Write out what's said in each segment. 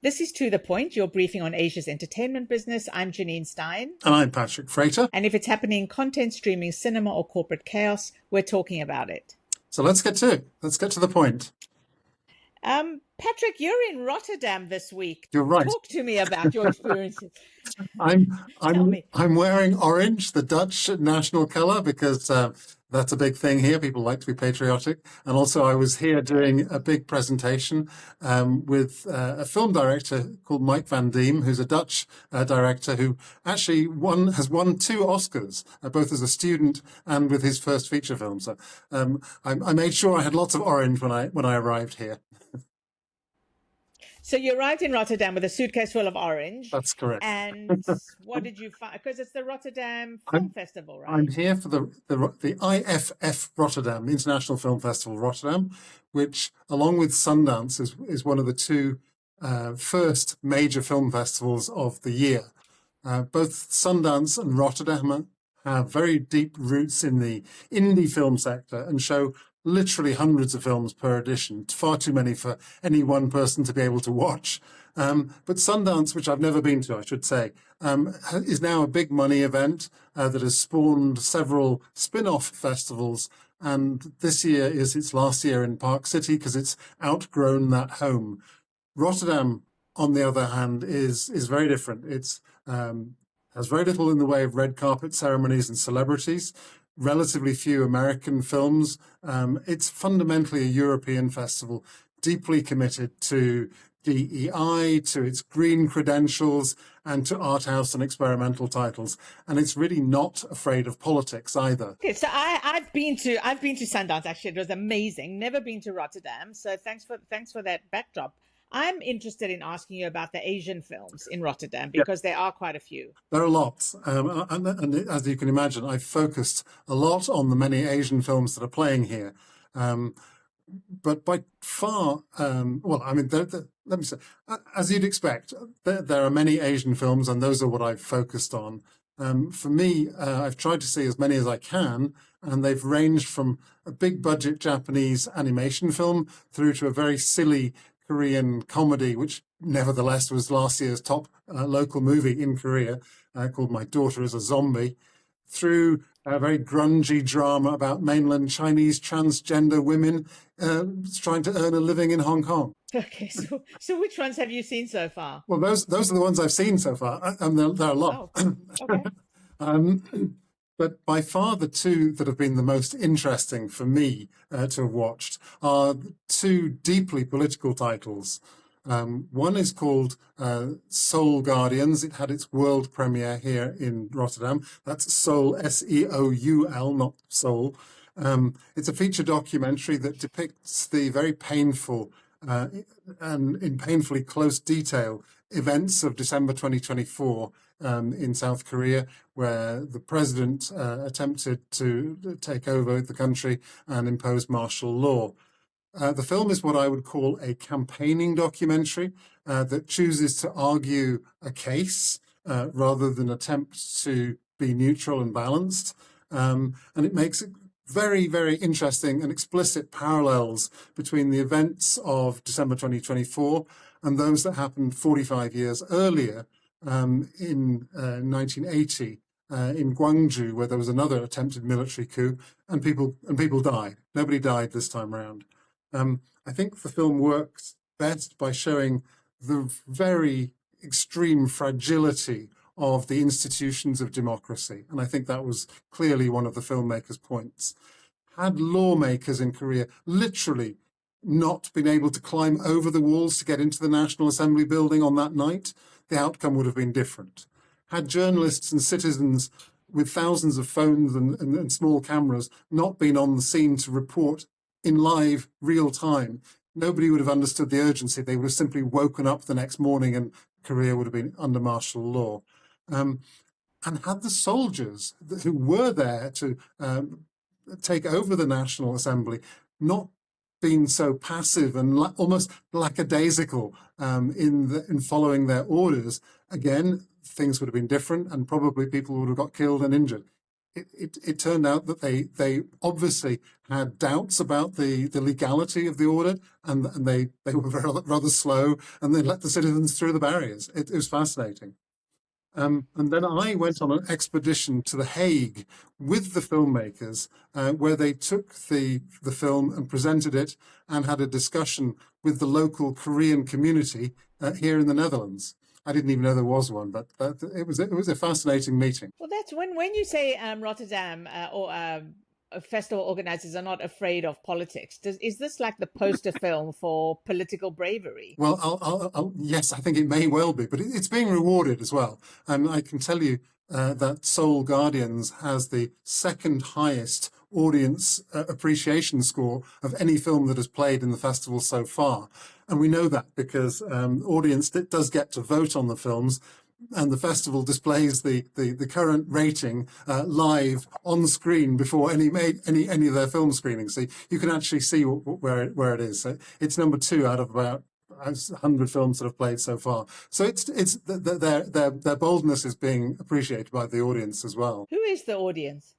This is To the Point, your briefing on Asia's entertainment business. I'm Janine Stein. And I'm Patrick Frater. And if it's happening in content, streaming, cinema, or corporate chaos, we're talking about it. So let's get to it. Let's get to the point. Patrick, you're in Rotterdam this week. You're right. Talk to me about your experiences. I'm wearing orange, the Dutch national colour, because that's a big thing here. People like to be patriotic. And also I was here doing a big presentation with a film director called Mike van Diem, who's a Dutch director who actually has won 2 Oscars, both as a student and with his first feature film. So I made sure I had lots of orange when I arrived here. So you arrived in Rotterdam with a suitcase full of orange. That's correct. And what did you find? Because it's the Rotterdam Film Festival, right? I'm here for the IFFR Rotterdam, the International Film Festival Rotterdam, which, along with Sundance, is one of the 2 first major film festivals of the year. Both Sundance and Rotterdam have very deep roots in the indie film sector and show literally hundreds of films per edition, far too many for any one person to be able to watch. But Sundance, which I've never been to, I should say, is now a big money event that has spawned several spin-off festivals. And this year is its last year in Park City because it's outgrown that home. Rotterdam, on the other hand, is very different. It's has very little in the way of red carpet ceremonies and celebrities, relatively few American films. It's fundamentally a European festival, deeply committed to DEI, to its green credentials, and to art house and experimental titles. And it's really not afraid of politics either. Okay, so I've been to Sundance. Actually, it was amazing. Never been to Rotterdam. So thanks for that backdrop. I'm interested in asking you about the Asian films in Rotterdam because there are quite a few. There are lots. And as you can imagine, I've focused a lot on the many Asian films that are playing here. But by far, let me say, as you'd expect, there are many Asian films, and those are what I've focused on. For me, I've tried to see as many as I can, and they've ranged from a big budget Japanese animation film through to a very silly Korean comedy, which nevertheless was last year's top local movie in Korea, called My Daughter is a Zombie, through a very grungy drama about mainland Chinese transgender women trying to earn a living in Hong Kong. Okay, so which ones have you seen so far? Well, those are the ones I've seen so far, and there are a lot. Oh, okay. But by far the 2 that have been the most interesting for me to have watched are 2 deeply political titles. One is called Seoul Guardians. It had its world premiere here in Rotterdam. That's Seoul, S-E-O-U-L, not Seoul. It's a feature documentary that depicts the very painful and in painfully close detail events of December 2024 in South Korea, where the president attempted to take over the country and impose martial law. The film is what I would call a campaigning documentary that chooses to argue a case rather than attempt to be neutral and balanced. And it makes it very, very interesting and explicit parallels between the events of December 2024 and those that happened 45 years earlier in 1980 in Gwangju, where there was another attempted military coup, and people died. Nobody died this time around. I think the film works best by showing the very extreme fragility of the institutions of democracy. And I think that was clearly one of the filmmaker's points. Had lawmakers in Korea literally not been able to climb over the walls to get into the National Assembly building on that night, the outcome would have been different. Had journalists and citizens with thousands of phones and small cameras not been on the scene to report in live, real time, nobody would have understood the urgency. They would have simply woken up the next morning and Korea would have been under martial law. And had the soldiers who were there to take over the National Assembly not been so passive and almost lackadaisical in following their orders, again, things would have been different and probably people would have got killed and injured. it turned out that they obviously had doubts about the legality of the order, and they were rather slow, and they let the citizens through the barriers. It was fascinating. And then I went on an expedition to The Hague with the filmmakers, where they took the film and presented it and had a discussion with the local Korean community here in the Netherlands. I didn't even know there was one, but it was a fascinating meeting. Well, that's when you say Rotterdam or festival organizers are not afraid of politics. Is this like the poster film for political bravery? Well, yes, I think it may well be, but it's being rewarded as well. I can tell you that Seoul Guardians has the second highest audience appreciation score of any film that has played in the festival so far. And we know that because audience does get to vote on the films, and the festival displays the current rating live on screen before any of their film screenings. So you can actually see where it is. So it's number 2 out of about 100 films that have played so far. So it's their boldness is being appreciated by the audience as well. Who is the audience?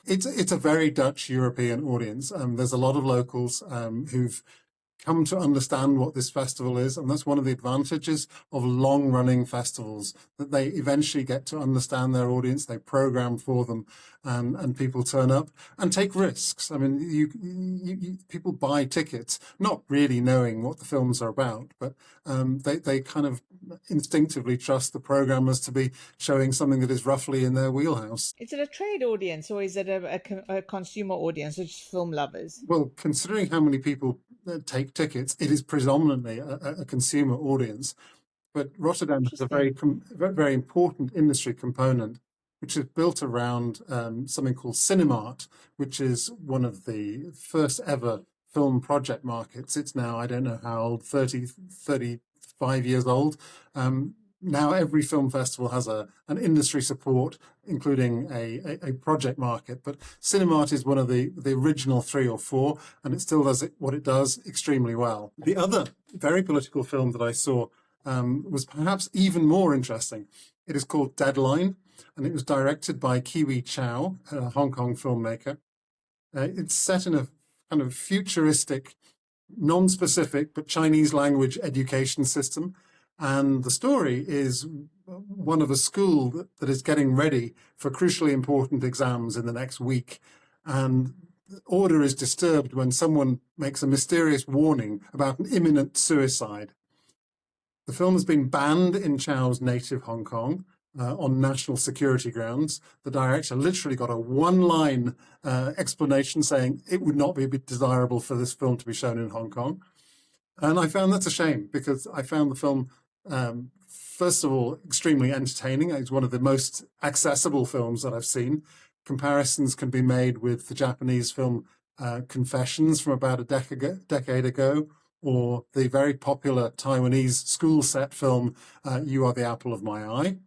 It's a very Dutch European audience. There's a lot of locals who've come to understand what this festival is, and that's one of the advantages of long-running festivals, that they eventually get to understand their audience, they program for them, and people turn up and take risks. I mean, people buy tickets not really knowing what the films are about, but they kind of instinctively trust the programmers to be showing something that is roughly in their wheelhouse. Is it a trade audience, or is it a consumer audience, which is film lovers? Well, considering how many people take tickets, it is predominantly a consumer audience. But Rotterdam has a very important industry component, which is built around something called Cinemart, which is one of the first ever film project markets. It's now, I don't know how old, 35 years old. Now every film festival has an industry support, including a project market. But Cinemart is one of the original 3 or 4, and it still does what it does extremely well. The other very political film that I saw was perhaps even more interesting. It is called Deadline, and it was directed by Kiwi Chow, a Hong Kong filmmaker. It's set in a kind of futuristic, non-specific, but Chinese language education system. And the story is one of a school that is getting ready for crucially important exams in the next week. And order is disturbed when someone makes a mysterious warning about an imminent suicide. The film has been banned in Chow's native Hong Kong on national security grounds. The director literally got a one-line explanation saying it would not be desirable for this film to be shown in Hong Kong. And I found that's a shame, because I found the film, first of all, extremely entertaining. It's one of the most accessible films that I've seen. Comparisons can be made with the Japanese film Confessions from about a decade ago, or the very popular Taiwanese school set film You Are the Apple of My Eye.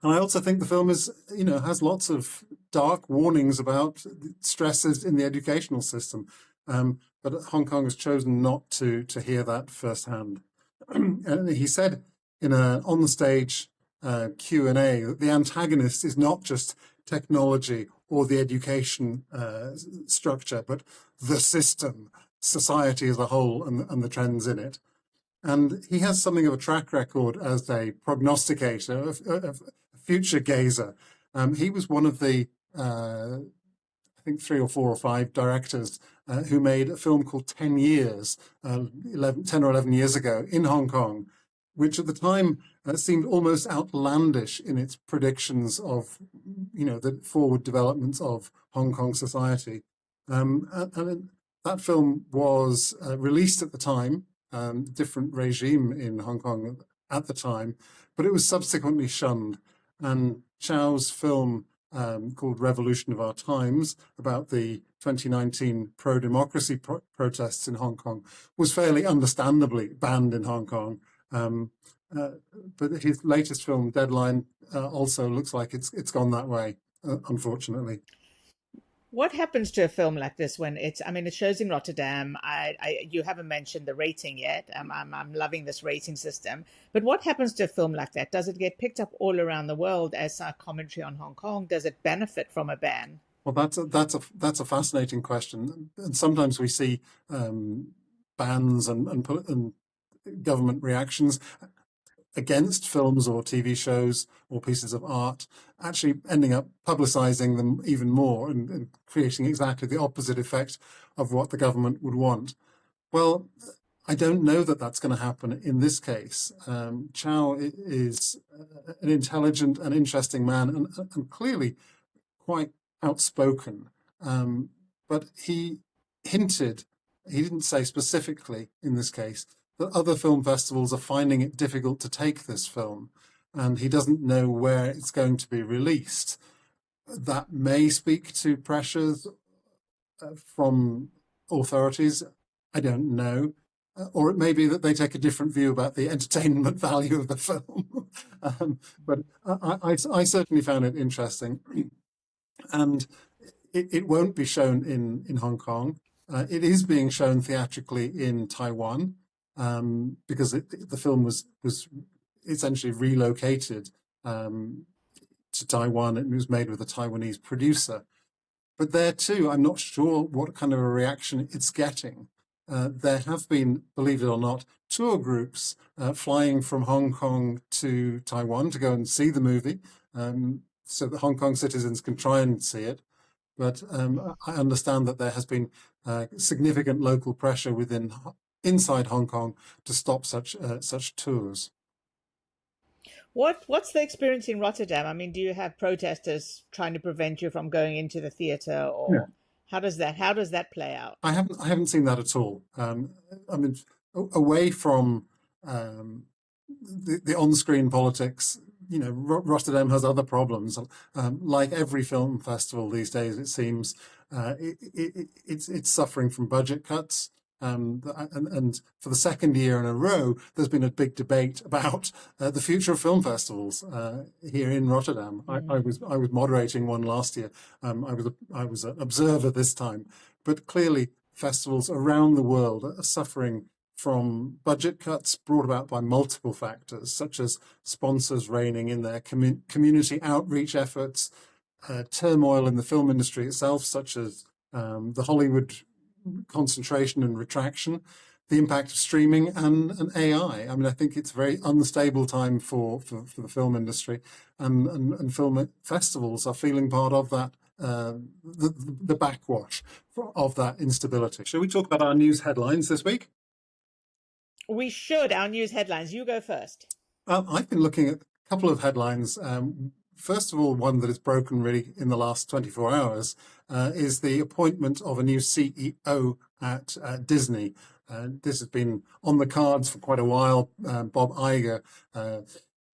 And I also think the film is, has lots of dark warnings about stresses in the educational system. But Hong Kong has chosen not to hear that firsthand. And he said in an on-the-stage Q&A that the antagonist is not just technology or the education structure, but the system, society as a whole, and the trends in it. And he has something of a track record as a prognosticator, a future gazer. He was one of the, I think 3 or 4 or 5 directors who made a film called 10 Years, 10 or 11 years ago in Hong Kong, which at the time seemed almost outlandish in its predictions of, the forward developments of Hong Kong society. And that film was released at the time, different regime in Hong Kong at the time, but it was subsequently shunned. And Chow's film called Revolution of Our Times, about the 2019 pro-democracy protests in Hong Kong, was fairly understandably banned in Hong Kong. But his latest film, Deadline, also looks like it's gone that way, unfortunately. What happens to a film like this when it's, I mean, it shows in Rotterdam. You haven't mentioned the rating yet. I'm loving this rating system. But what happens to a film like that? Does it get picked up all around the world as a commentary on Hong Kong? Does it benefit from a ban? Well, that's a fascinating question, and sometimes we see bans and government reactions against films or TV shows or pieces of art, actually ending up publicizing them even more and creating exactly the opposite effect of what the government would want. Well, I don't know that that's going to happen in this case. Chow is an intelligent and interesting man, and clearly quite outspoken. But he hinted, he didn't say specifically in this case, that other film festivals are finding it difficult to take this film, and he doesn't know where it's going to be released. That may speak to pressures from authorities. I don't know. Or it may be that they take a different view about the entertainment value of the film. But I certainly found it interesting. And it won't be shown in Hong Kong. It is being shown theatrically in Taiwan, because the film was essentially relocated to Taiwan. It was made with a Taiwanese producer. But there too, I'm not sure what kind of a reaction it's getting. There have been, believe it or not, tour groups flying from Hong Kong to Taiwan to go and see the movie, so that Hong Kong citizens can try and see it. But I understand that there has been significant local pressure inside Hong Kong to stop such tours. What's the experience in Rotterdam? I mean, do you have protesters trying to prevent you from going into the theater, Yeah. or how does that play out? I haven't seen that at all. I mean, away from the on-screen politics, you know, Rotterdam has other problems. Like every film festival these days, it seems, it's suffering from budget cuts. And for the second year in a row, there's been a big debate about the future of film festivals here in Rotterdam. I was moderating one last year. I was an observer this time, but clearly festivals around the world are suffering from budget cuts brought about by multiple factors, such as sponsors reining in their community outreach efforts, turmoil in the film industry itself, such as the Hollywood concentration and retraction, the impact of streaming and AI. I mean, I think it's a very unstable time for the film industry, and film festivals are feeling part of that, the backwash of that instability. Shall we talk about our news headlines this week? We should. Our news headlines. You go first. I've been looking at a couple of headlines. First of all, one that has broken really in the last 24 hours is the appointment of a new CEO at Disney. This has been on the cards for quite a while. Bob Iger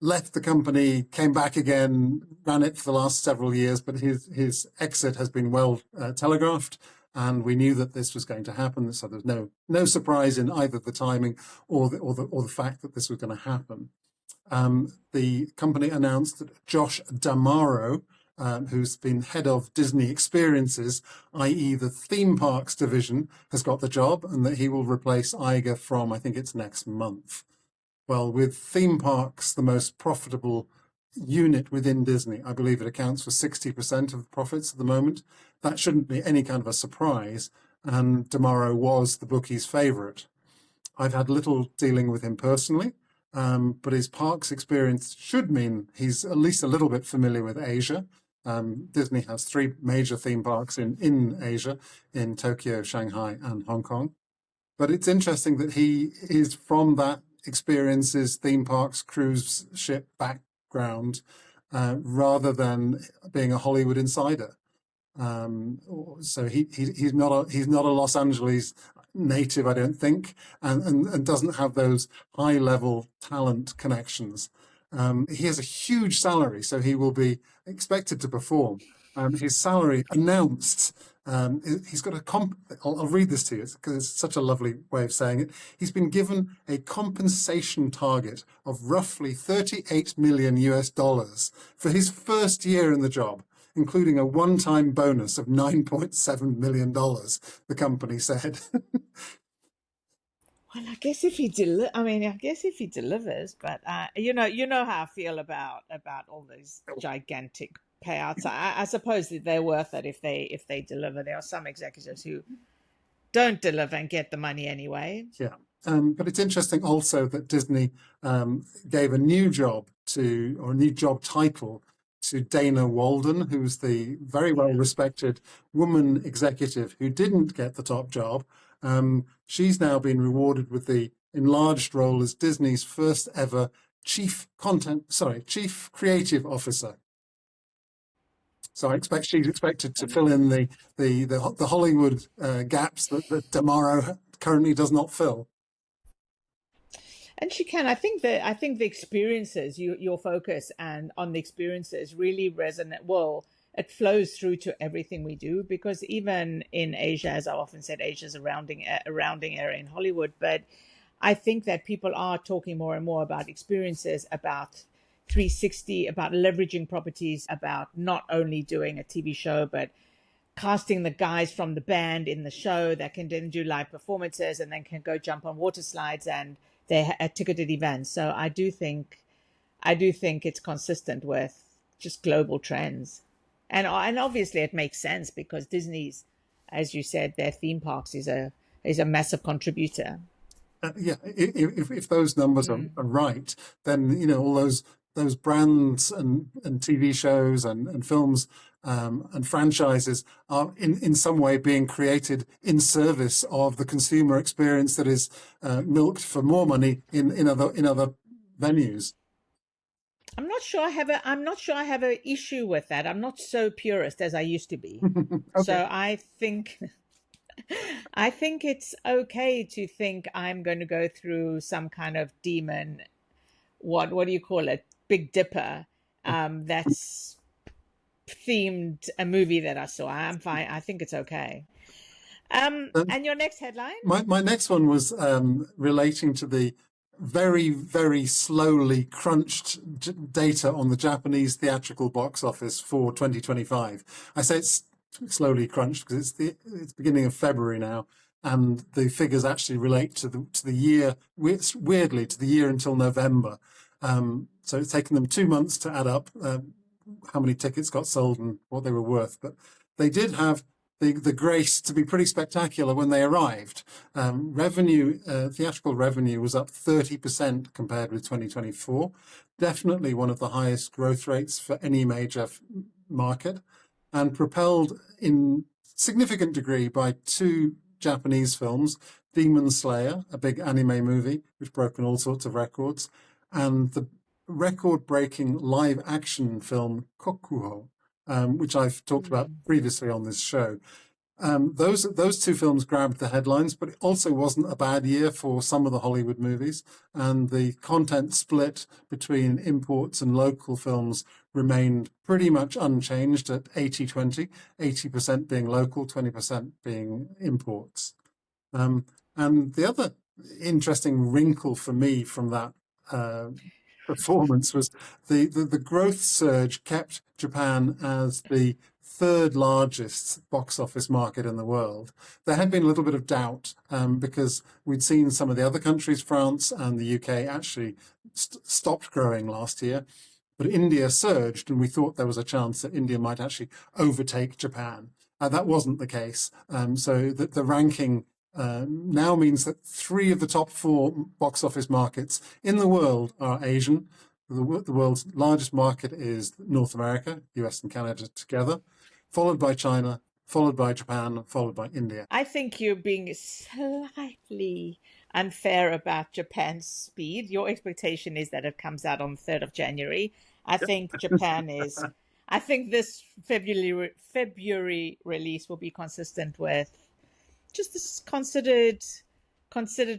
left the company, came back again, ran it for the last several years, but his exit has been well telegraphed. And we knew that this was going to happen, so there's no surprise in either the timing or the fact that this was going to happen. The company announced that Josh D'Amaro, who's been head of Disney Experiences, i.e. the theme parks division, has got the job, and that he will replace Iger from, I think it's next month. Well, with theme parks the most profitable unit within Disney, I believe it accounts for 60% of profits at the moment. That shouldn't be any kind of a surprise, and D'Amaro was the bookie's favourite. I've had little dealing with him personally, but his parks experience should mean he's at least a little bit familiar with Asia. Disney has 3 major theme parks in Asia, in Tokyo, Shanghai, and Hong Kong. But it's interesting that he is from that experiences, theme parks, cruise ship background, rather than being a Hollywood insider. So he's not a Los Angeles native, I don't think, and doesn't have those high level talent connections. He has a huge salary, so he will be expected to perform. His salary announced, he's got I'll read this to you because it's such a lovely way of saying it. He's been given a compensation target of roughly $38 million for his first year in the job. including a one-time bonus of $9.7 million, the company said. Well, I guess if he I guess if he delivers, but you know how I feel about all those gigantic payouts. I suppose that they're worth it if they deliver. There are some executives who don't deliver and get the money anyway. Yeah. But it's interesting also that Disney gave a new job or a new job title to Dana Walden, who's the very well-respected woman executive who didn't get the top job. She's now been rewarded with the enlarged role as Disney's first ever chief creative officer. So she's expected to fill in the Hollywood gaps that Damaro currently does not fill. And she can. I think the experiences, your focus and on the experiences really resonate. Well, it flows through to everything we do, because even in Asia, as I often said, Asia's a rounding area in Hollywood. But I think that people are talking more and more about experiences, about 360, about leveraging properties, about not only doing a TV show, but casting the guys from the band in the show that can then do live performances and then can go jump on water slides, and they're at ticketed events. So I do think it's consistent with just global trends. And obviously it makes sense because Disney's, as you said, their theme parks is a massive contributor. If those numbers are right, then all those brands and TV shows and films and franchises are in some way being created in service of the consumer experience that is milked for more money in other venues. I'm not sure I have an issue with that. I'm not so purist as I used to be. Okay. So I think it's okay to think I'm going to go through some kind of demon, what do you call it? Big Dipper, that's themed a movie that I saw. I'm fine. I think it's okay. And your next headline? My next one was relating to the very, very slowly crunched data on the Japanese theatrical box office for 2025. I say it's slowly crunched because it's beginning of February now, and the figures actually relate to the year, weirdly, to the year until November. So it's taken them 2 months to add up how many tickets got sold and what they were worth. But they did have the grace to be pretty spectacular when they arrived. Theatrical revenue was up 30% compared with 2024. Definitely one of the highest growth rates for any major market, and propelled in significant degree by 2 Japanese films, Demon Slayer, a big anime movie which broken all sorts of records, and the record-breaking live-action film Kokuho, which I've talked about previously on this show. Those 2 films grabbed the headlines, but it also wasn't a bad year for some of the Hollywood movies, and the content split between imports and local films remained pretty much unchanged at 80-20, 80% being local, 20% being imports. And the other interesting wrinkle for me from that performance was the growth surge kept Japan as the 3rd largest box office market in the world. There had been a little bit of doubt because we'd seen some of the other countries, France and the UK, actually stopped growing last year. But India surged, and we thought there was a chance that India might actually overtake Japan. That wasn't the case. So the ranking now means that 3 of the top 4 box office markets in the world are Asian. The world's largest market is North America, US and Canada together, followed by China, followed by Japan, followed by India. I think you're being slightly unfair about Japan's speed. Your expectation is that it comes out on the 3rd of January. I think Japan is... I think this February release will be consistent with just this considered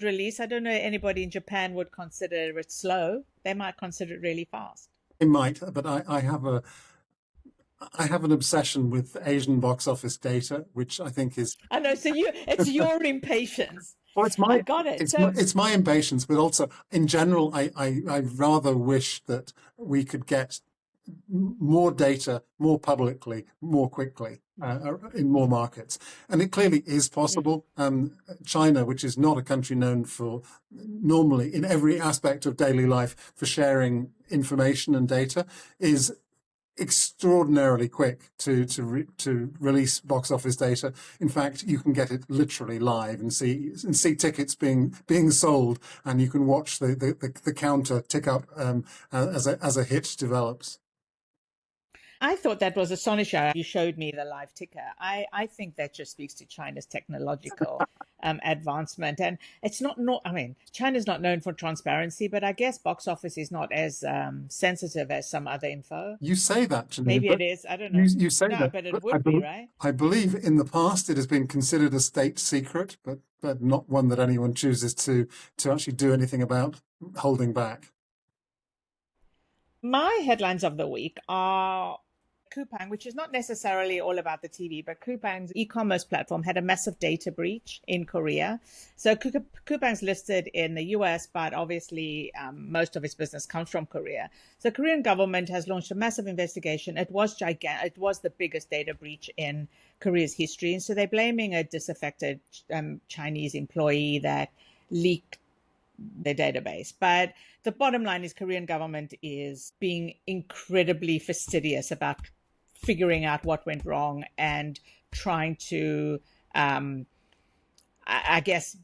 release. I don't know anybody in Japan would consider it slow. They might consider it really fast. They might, but I have an obsession with Asian box office data, which I think is... I know, so it's your impatience. Well, I got it. It's my impatience, but also in general, I rather wish that we could get more data, more publicly, more quickly in more markets. And it clearly is possible. China, which is not a country known for normally in every aspect of daily life for sharing information and data, is extraordinarily quick to release box office data. In fact, you can get it literally live and see tickets being sold, and you can watch the counter tick up as a hit develops. I thought that was astonishing. You showed me the live ticker. I think that just speaks to China's technological advancement. And it's not, I mean, China's not known for transparency, but I guess box office is not as sensitive as some other info. You say that, Janine, maybe it is. I don't know. You say no, that, but it would be, right? I believe in the past it has been considered a state secret, but not one that anyone chooses to actually do anything about holding back. My headlines of the week are Coupang, which is not necessarily all about the TV, but Coupang's e-commerce platform had a massive data breach in Korea. So Coupang's listed in the US, but obviously most of its business comes from Korea. So the Korean government has launched a massive investigation. It was gigantic. It was the biggest data breach in Korea's history. And so they're blaming a disaffected Chinese employee that leaked their database. But the bottom line is Korean government is being incredibly fastidious about figuring out what went wrong and trying to, I guess,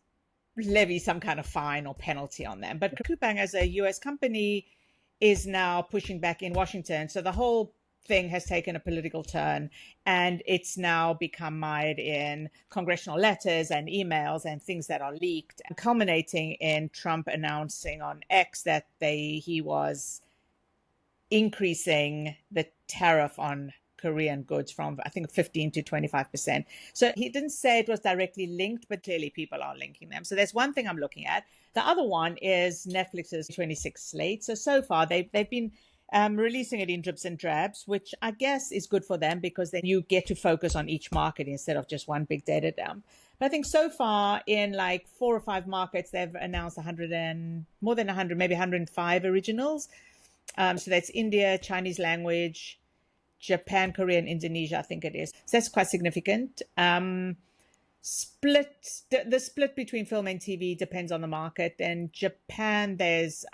levy some kind of fine or penalty on them. But Coupang, as a US company, is now pushing back in Washington. So the whole thing has taken a political turn, and it's now become mired in congressional letters and emails and things that are leaked, culminating in Trump announcing on X that he was increasing the tariff on Korean goods from, I think, 15 to 25%. So he didn't say it was directly linked, but clearly people are linking them. So there's one thing I'm looking at. The other one is Netflix's 26 slate. So far, they've been releasing it in drips and drabs, which I guess is good for them because then you get to focus on each market instead of just one big data dump. But I think so far in like 4 or 5 markets, they've announced more than 100, maybe 105 originals. So that's India, Chinese language, Japan, Korea, and Indonesia, I think it is. So that's quite significant. The split between film and TV depends on the market. In Japan, there's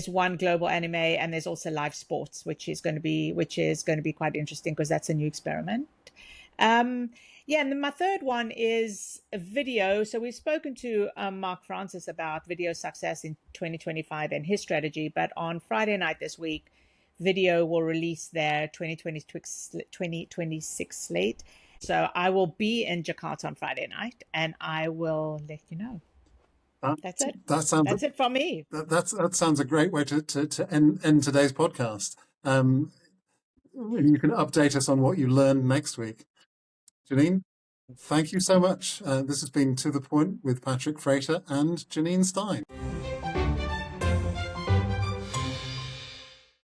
one global anime, and there's also live sports, which is going to be quite interesting because that's a new experiment. And then my third one is video. So we've spoken to Mark Francis about video success in 2025 and his strategy. But on Friday night this week, video will release their 2026 slate. So I will be in Jakarta on Friday night, and I will let you know. That's it. That's it from me. That sounds a great way to end today's podcast. You can update us on what you learned next week. Janine, thank you so much. This has been To The Point with Patrick Frater and Janine Stein.